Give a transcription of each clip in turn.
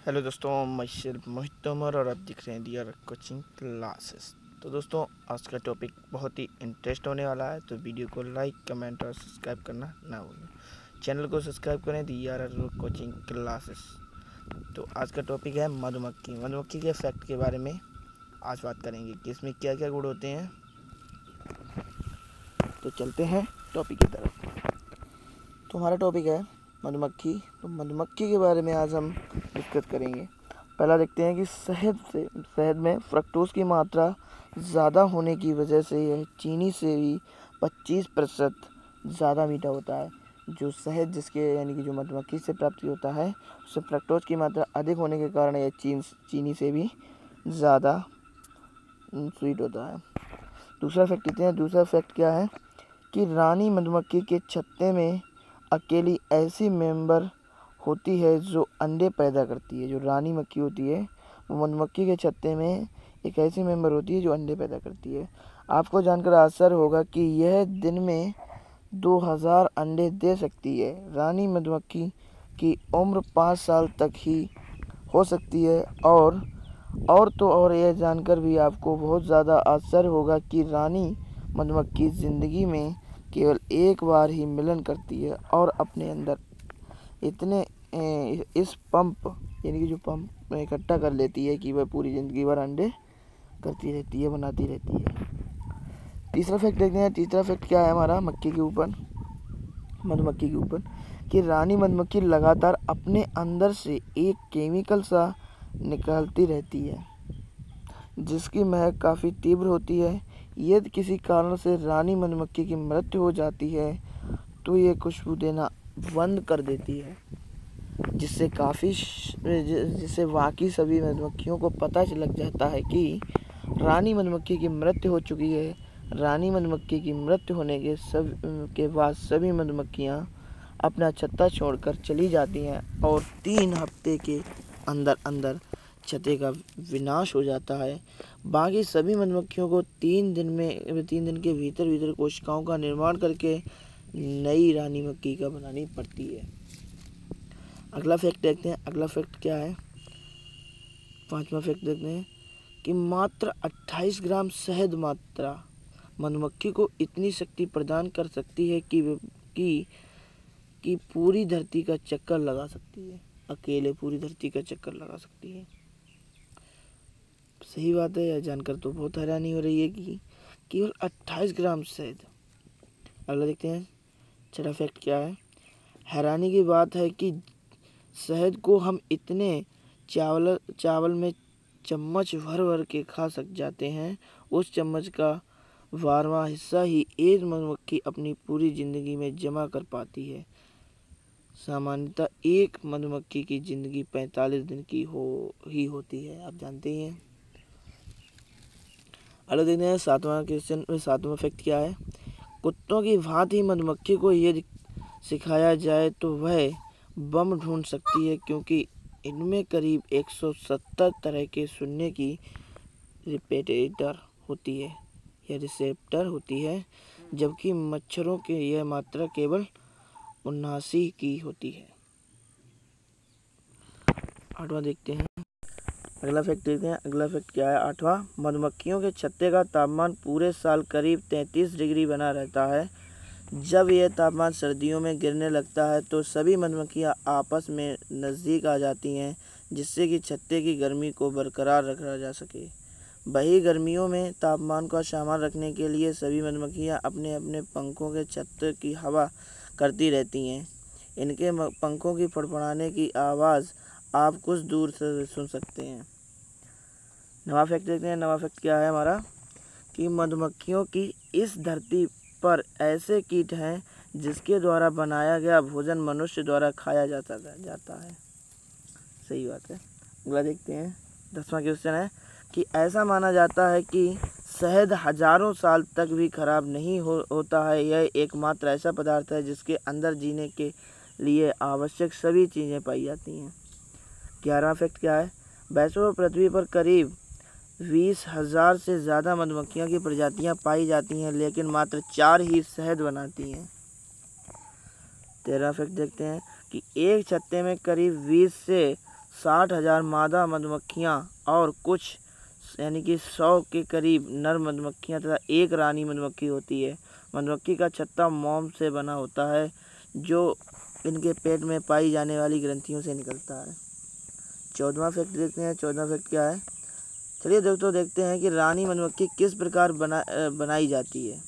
Hello दोस्तों, मैं सिर्फ मोहित तोमर और आप दिख रहे हैं दिया कोचिंग क्लासेस। तो दोस्तों, आज का टॉपिक बहुत ही इंटरेस्ट होने वाला है, तो वीडियो को लाइक, कमेंट और सब्सक्राइब करना ना भूलें। चैनल को सब्सक्राइब करें दिया कोचिंग क्लासेस। तो आज का टॉपिक है मधुमक्खी के फैक्ट के बारे में आज बात करेंगे कि इसमें क्या क्या गुण होते हैं। तो चलते हैं टॉपिक की तरफ। तो हमारा टॉपिक है मधुमक्खी। तो मधुमक्खी के बारे में आज हम डिस्कस करेंगे। पहला देखते हैं कि शहद में फ्रक्टोज की मात्रा ज़्यादा होने की वजह से यह चीनी से भी 25% ज़्यादा मीठा होता है। जो शहद जिसके यानी कि जो मधुमक्खी से प्राप्त होता है उससे फ्रक्टोज की मात्रा अधिक होने के कारण यह चीनी से भी ज़्यादा स्वीट होता है। दूसरा फैक्ट लेते हैं। दूसरा फैक्ट क्या है कि रानी मधुमक्खी के छत्ते में अकेली ऐसी मेंबर होती है जो अंडे पैदा करती है। जो रानी मक्खी होती है वो मधुमक्खी के छत्ते में एक ऐसी मेंबर होती है जो अंडे पैदा करती है। आपको जानकर आश्चर्य होगा कि यह दिन में 2000 अंडे दे सकती है। रानी मधुमक्खी की उम्र 5 साल तक ही हो सकती है। और यह जानकर भी आपको बहुत ज़्यादा आश्चर्य होगा कि रानी मधुमक्खी ज़िंदगी में केवल एक बार ही मिलन करती है और अपने अंदर इतने इस पंप यानी कि जो पंप इकट्ठा कर लेती है कि वह पूरी ज़िंदगी भर अंडे करती रहती है, बनाती रहती है। तीसरा फैक्ट देखते हैं। तीसरा फैक्ट क्या है हमारा मधुमक्खी के ऊपर कि रानी मधुमक्खी लगातार अपने अंदर से एक केमिकल सा निकालती रहती है जिसकी महक काफ़ी तीव्र होती है। यदि किसी कारण से रानी मधुमक्खी की मृत्यु हो जाती है तो ये खुशबू देना बंद कर देती है, जिससे बाकी सभी मधुमक्खियों को पता लग जाता है कि रानी मधुमक्खी की मृत्यु हो चुकी है। रानी मधुमक्खी की मृत्यु होने के बाद सभी मधुमक्खियाँ अपना छत्ता छोड़कर चली जाती हैं और 3 हफ्ते के अंदर छत्ते का विनाश हो जाता है। बाकी सभी मधुमक्खियों को 3 दिन के भीतर कोशिकाओं का निर्माण करके नई रानी मक्खी का बनानी पड़ती है। अगला फैक्ट देखते हैं। अगला फैक्ट क्या है? 5वां फैक्ट देखते हैं कि मात्र 28 ग्राम शहद मात्रा मधुमक्खी को इतनी शक्ति प्रदान कर सकती है कि पूरी धरती का चक्कर लगा सकती है। अकेले पूरी धरती का चक्कर लगा सकती है। सही बात है। यह जानकर तो बहुत हैरानी हो रही है कि केवल 28 ग्राम शहद। अगला देखते हैं। 6वां फैक्ट क्या है? हैरानी की बात है कि शहद को हम इतने चावल में चम्मच भर के खा सक जाते हैं। उस चम्मच का 12वां हिस्सा ही एक मधुमक्खी अपनी पूरी जिंदगी में जमा कर पाती है। सामान्यतः एक मधुमक्खी की जिंदगी 45 दिन की होती है, आप जानते ही हैं। अगला देखते हैं। 7वां फैक्ट क्या है? कुत्तों की भांति मधुमक्खी को यदि सिखाया जाए तो वह बम ढूंढ सकती है, क्योंकि इनमें करीब 170 तरह के सुनने की रिसेप्टर होती है जबकि मच्छरों की यह मात्रा केवल 79 की होती है। 8वां देखते हैं। अगला फैक्ट देखते हैं। अगला फैक्ट क्या है? 8वां, मधुमक्खियों के छत्ते का तापमान पूरे साल करीब 33 डिग्री बना रहता है। जब यह तापमान सर्दियों में गिरने लगता है तो सभी मधुमक्खियां आपस में नज़दीक आ जाती हैं, जिससे कि छत्ते की गर्मी को बरकरार रखा जा सके। वही गर्मियों में तापमान का सामान रखने के लिए सभी मधुमक्खियां अपने अपने पंखों के छत्ते की हवा करती रहती हैं। इनके पंखों की फड़फड़ाने की आवाज़ आप कुछ दूर से सुन सकते हैं। 9वां फैक्ट देखते हैं। 9वां फैक्ट क्या है हमारा? कि मधुमक्खियों की इस धरती पर ऐसे कीट हैं जिसके द्वारा बनाया गया भोजन मनुष्य द्वारा खाया जाता है। सही बात है। अगला देखते हैं। 10वां क्वेश्चन है कि ऐसा माना जाता है कि शहद हजारों साल तक भी खराब नहीं होता है। यह एकमात्र ऐसा पदार्थ है जिसके अंदर जीने के लिए आवश्यक सभी चीज़ें पाई जाती हैं। 11वां फैक्ट क्या है? वैसे पृथ्वी पर करीब 20,000 से ज़्यादा मधुमक्खियों की प्रजातियां पाई जाती हैं, लेकिन मात्र 4 ही शहद बनाती हैं। 13वां फैक्ट देखते हैं कि एक छत्ते में करीब 20 से 60,000 मादा मधुमक्खियाँ और कुछ यानी कि 100 के करीब नर मधुमक्खियाँ तथा एक रानी मधुमक्खी होती है। मधुमक्खी का छत्ता मोम से बना होता है जो इनके पेट में पाई जाने वाली ग्रंथियों से निकलता है। 14वां फैक्ट देखते हैं। 14वां फैक्ट क्या है? चलिए दोस्तों देखते हैं कि रानी मधुमक्खी किस प्रकार बनाई जाती है।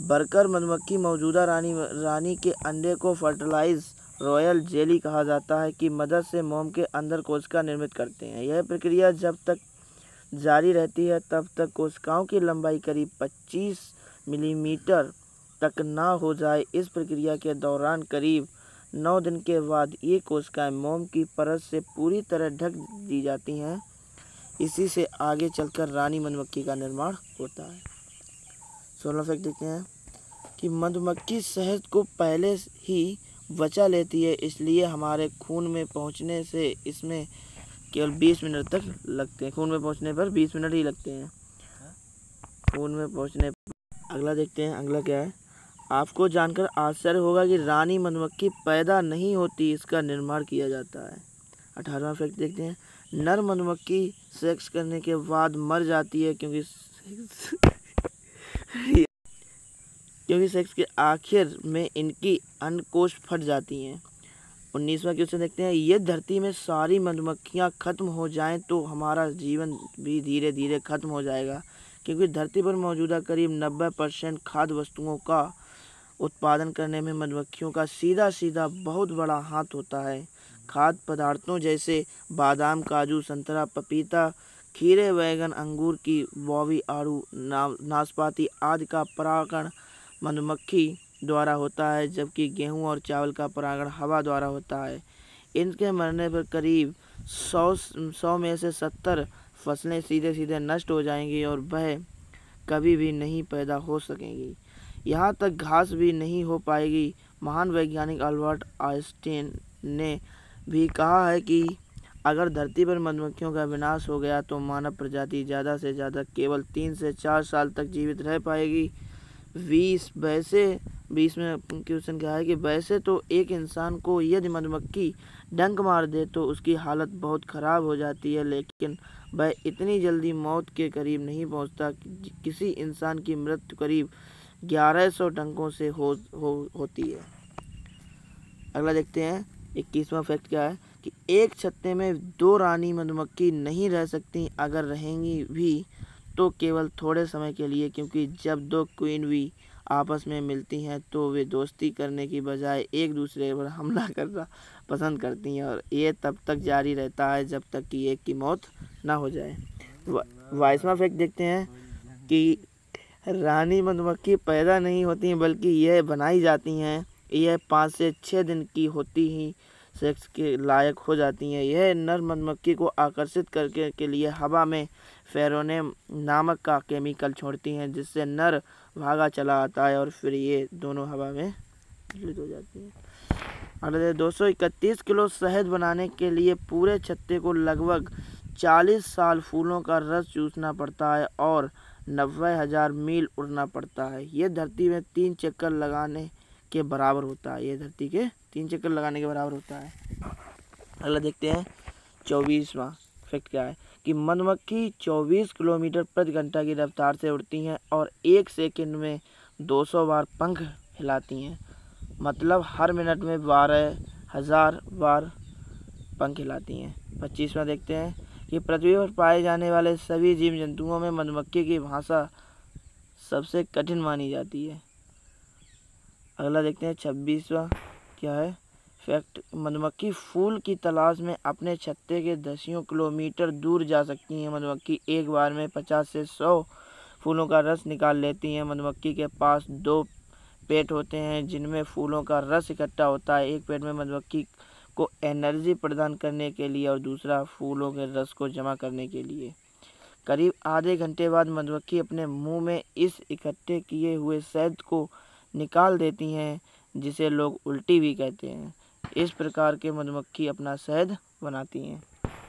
वर्कर मधुमक्खी मौजूदा रानी के अंडे को फर्टिलाइज रॉयल जेली कहा जाता है की मदद से मोम के अंदर कोशिका निर्मित करते हैं। यह प्रक्रिया जब तक जारी रहती है तब तक कोशिकाओं की लंबाई करीब 25 मिलीमीटर तक ना हो जाए। इस प्रक्रिया के दौरान करीब 9 दिन के बाद ये कोशिकाएं मोम की परत से पूरी तरह ढक दी जाती हैं। इसी से आगे चलकर रानी मधुमक्खी का निर्माण होता है। 16वां फैक्ट देखते हैं कि मधुमक्खी शहद को पहले ही बचा लेती है, इसलिए हमारे खून में पहुंचने से इसमें केवल 20 मिनट तक लगते हैं। खून में पहुंचने पर 20 मिनट ही लगते हैं। खून में पहुंचने पर। अगला देखते हैं। अगला क्या है? आपको जानकर आश्चर्य होगा कि रानी मधुमक्खी पैदा नहीं होती, इसका निर्माण किया जाता है। 18वां फैक्ट देखते हैं। नर मधुमक्खी सेक्स करने के बाद मर जाती है क्योंकि सेक्स के आखिर में इनकी अंडकोश फट जाती हैं। 19वां क्वेश्चन देखते हैं। ये धरती में सारी मधुमक्खियाँ खत्म हो जाएं तो हमारा जीवन भी धीरे धीरे खत्म हो जाएगा, क्योंकि धरती पर मौजूदा करीब 90% खाद्य वस्तुओं का उत्पादन करने में मधुमक्खियों का सीधा बहुत बड़ा हाथ होता है। खाद्य पदार्थों जैसे बादाम, काजू, संतरा, पपीता, खीरे, बैगन, अंगूर की बॉबी, आड़ू, नाशपाती आदि का परागण मधुमक्खी द्वारा होता है, जबकि गेहूं और चावल का परागण हवा द्वारा होता है। इनके मरने पर करीब 100 में से 70 फसलें सीधे नष्ट हो जाएंगी और वह कभी भी नहीं पैदा हो सकेंगी। यहाँ तक घास भी नहीं हो पाएगी। महान वैज्ञानिक अल्बर्ट आइंस्टीन ने भी कहा है कि अगर धरती पर मधुमक्खियों का विनाश हो गया तो मानव प्रजाति ज़्यादा से ज़्यादा केवल 3 से 4 साल तक जीवित रह पाएगी। 20 में क्वेश्चन क्या है कि वैसे तो एक इंसान को यदि मधुमक्खी डंक मार दे तो उसकी हालत बहुत ख़राब हो जाती है, लेकिन वह इतनी जल्दी मौत के करीब नहीं पहुंचता। किसी इंसान की मृत्यु करीब 1100 डंकों से होती है। अगला देखते हैं। 21वां फैक्ट क्या है कि एक छत्ते में 2 रानी मधुमक्खी नहीं रह सकती। अगर रहेंगी भी तो केवल थोड़े समय के लिए, क्योंकि जब 2 क्वीन भी आपस में मिलती हैं तो वे दोस्ती करने की बजाय एक दूसरे पर हमला करना पसंद करती हैं, और ये तब तक जारी रहता है जब तक कि एक की मौत ना हो जाए। 22वां फैक्ट देखते हैं कि रानी मधुमक्खी पैदा नहीं होती बल्कि यह बनाई जाती हैं। यह 5 से 6 दिन की होती ही सेक्स के लायक हो जाती हैं। यह नर मधुमक्खी को आकर्षित करने के लिए हवा में फेरोमोन नामक का केमिकल छोड़ती हैं, जिससे नर भागा चला आता है और फिर ये दोनों हवा में विचलित हो जाती हैं। अगले 231 किलो शहद बनाने के लिए पूरे छत्ते को लगभग 40 साल फूलों का रस चूसना पड़ता है और 90,000 मील उड़ना पड़ता है। ये धरती में 3 चक्कर लगाने के बराबर होता है। अगला देखते हैं। 24वां फैक्ट क्या है कि मधुमक्खी 24 किलोमीटर प्रति घंटा की रफ्तार से उड़ती हैं और 1 सेकंड में 200 बार पंख हिलाती हैं। मतलब हर मिनट में 12,000 बार पंख हिलाती हैं। 25वां देखते हैं कि पृथ्वी पर पाए जाने वाले सभी जीव जंतुओं में मधुमक्खी की भाषा सबसे कठिन मानी जाती है। अगला देखते हैं। 26वां क्या है फैक्ट। मधुमक्खी फूल की तलाश में अपने छत्ते के दसियों किलोमीटर दूर जा सकती हैं। मधुमक्खी एक बार में 50 से 100 फूलों का रस निकाल लेती हैं। मधुमक्खी के पास 2 पेट होते हैं जिनमें फूलों का रस इकट्ठा होता है। एक पेट में मधुमक्खी को एनर्जी प्रदान करने के लिए और दूसरा फूलों के रस को जमा करने के लिए। करीब आधे घंटे बाद मधुमक्खी अपने मुंह में इस इकट्ठे किए हुए शहद को निकाल देती हैं, जिसे लोग उल्टी भी कहते हैं। इस प्रकार के मधुमक्खी अपना शहद बनाती हैं।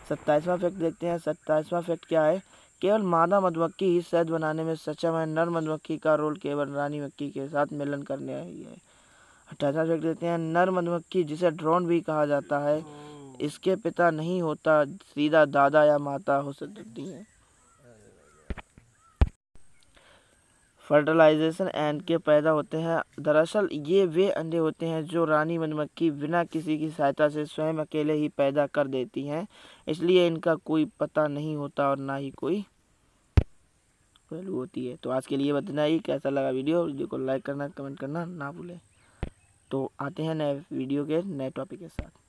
27वां फैक्ट देखते हैं। 27वां फैक्ट क्या है। केवल मादा मधुमक्खी ही शहद बनाने में सक्षम है। नर मधुमक्खी का रोल केवल रानी मक्खी के साथ मिलन करने ही है। 28वां फैक्ट देखते हैं। नर मधुमक्खी, जिसे ड्रोन भी कहा जाता है, इसके पिता नहीं होता, सीधा दादा या माता हो सकती हैं। फर्टिलाइजेशन एंड के पैदा होते हैं। दरअसल ये वे अंडे होते हैं जो रानी मधुमक्खी बिना किसी की सहायता से स्वयं अकेले ही पैदा कर देती हैं, इसलिए इनका कोई पता नहीं होता और ना ही कोई वैल्यू होती है। तो आज के लिए इतना ही। कैसा लगा वीडियो को लाइक करना, कमेंट करना ना भूलें। तो आते हैं नए वीडियो के नए टॉपिक के साथ।